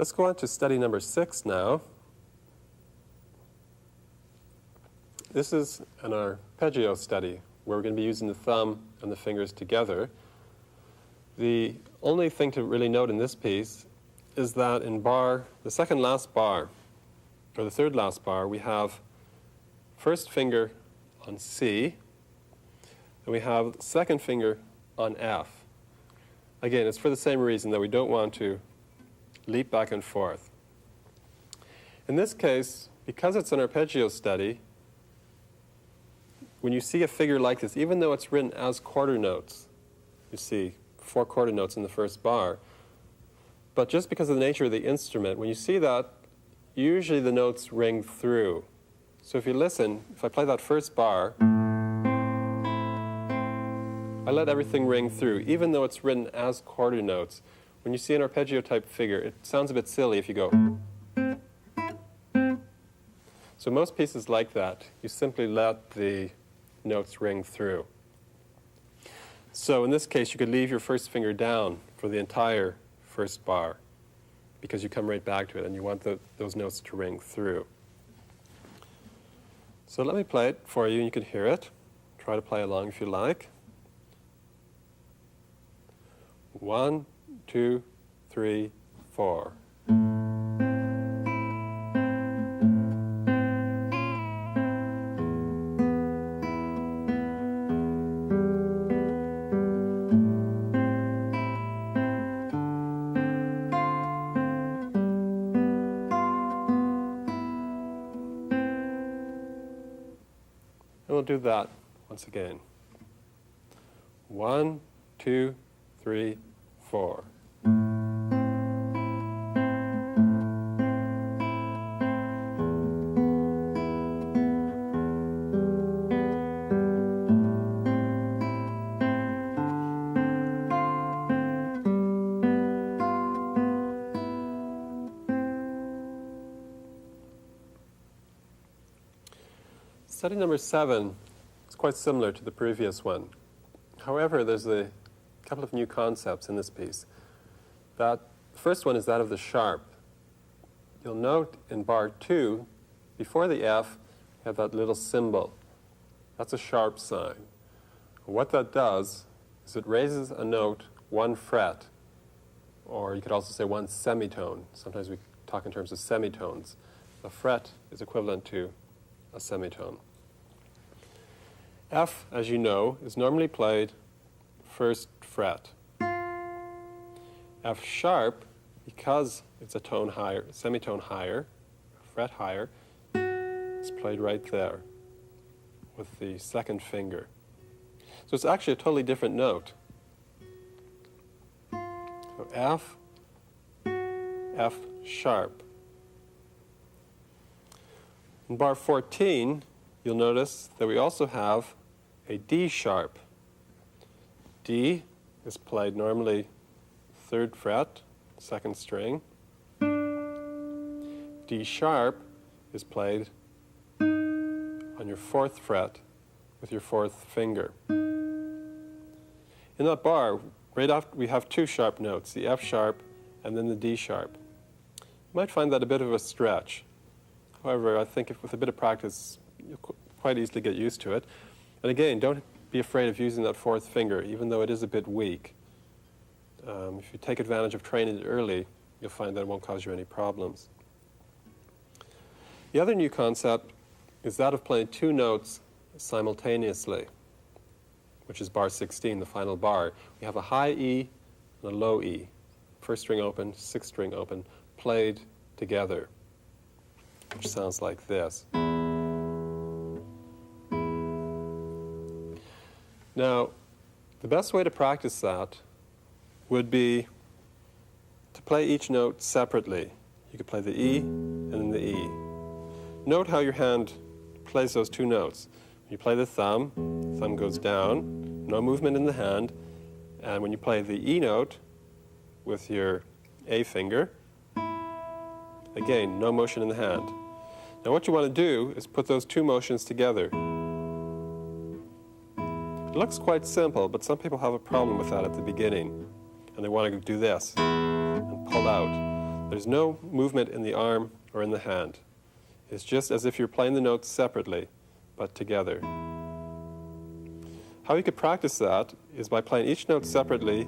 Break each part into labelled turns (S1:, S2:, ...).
S1: Let's go on to study number 6 now. This is an arpeggio study where we're going to be using the thumb and the fingers together. The only thing to really note in this piece is that in bar, the second last bar, or the third last bar, we have first finger on C, and we have second finger on F. Again, it's for the same reason that we don't want to leap back and forth. In this case, because it's an arpeggio study, when you see a figure like this, even though it's written as quarter notes, you see 4 quarter notes in the first bar, but just because of the nature of the instrument, when you see that, usually the notes ring through. So if you listen, if I play that first bar, I let everything ring through, even though it's written as quarter notes. When you see an arpeggio type figure, it sounds a bit silly if you go. So most pieces like that, you simply let the notes ring through. So in this case, you could leave your first finger down for the entire first bar because you come right back to it and you want those notes to ring through. So let me play it for you and you can hear it. Try to play along if you like. 1, 2, 3, 4. And we'll do that once again. 1, 2, 3, 4. Study number 7 is quite similar to the previous one. However, there's a couple of new concepts in this piece. The first one is that of the sharp. You'll note in bar 2, before the F, you have that little symbol. That's a sharp sign. What that does is it raises a note 1 fret, or you could also say 1 semitone. Sometimes we talk in terms of semitones. A fret is equivalent to a semitone. F, as you know, is normally played first fret. F sharp, because it's a tone higher, semitone higher, fret higher, is played right there with the second finger. So it's actually a totally different note. So F, F sharp. In bar 14, you'll notice that we also have a D sharp. D is played normally 3rd fret, 2nd string. D sharp is played on your 4th fret with your 4th finger. In that bar, right after, we have 2 sharp notes, the F sharp and then the D sharp. You might find that a bit of a stretch. However, I think with a bit of practice, you'll quite easily get used to it. And again, don't be afraid of using that 4th finger, even though it is a bit weak. If you take advantage of training it early, you'll find that it won't cause you any problems. The other new concept is that of playing 2 notes simultaneously, which is bar 16, the final bar. We have a high E and a low E. 1st string open, 6th string open, played together, which sounds like this. Now, the best way to practice that would be to play each note separately. You could play the E and then the E. Note how your hand plays those 2 notes. When you play the thumb goes down, no movement in the hand, and when you play the E note with your A finger, again, no motion in the hand. Now what you want to do is put those 2 motions together. It looks quite simple, but some people have a problem with that at the beginning, and they want to do this and pull out. There's no movement in the arm or in the hand. It's just as if you're playing the notes separately, but together. How you could practice that is by playing each note separately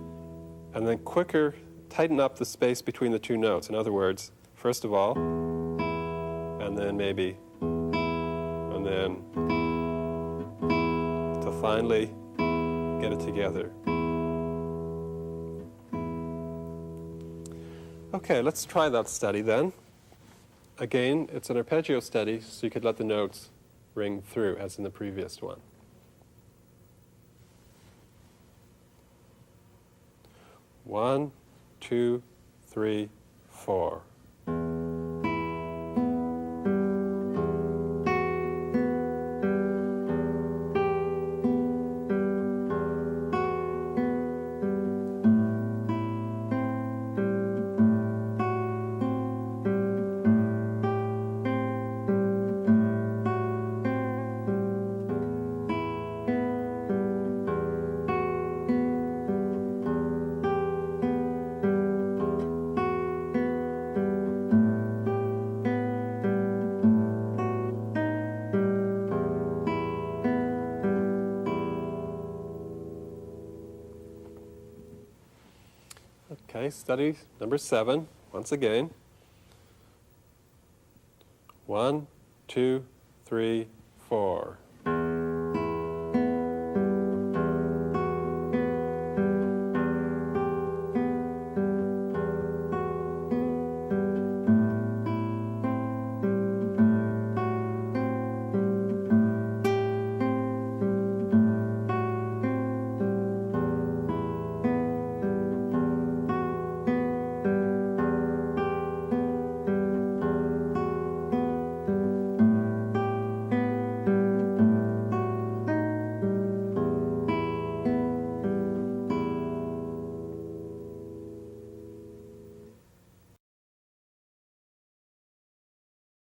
S1: and then quicker tighten up the space between the two notes. In other words, first of all, and then maybe, and then, to finally get it together. Okay, let's try that study then. Again, it's an arpeggio study, so you could let the notes ring through, as in the previous one. One, two, three, four. Okay, study number 7, once again. 1, 2, 3, 4.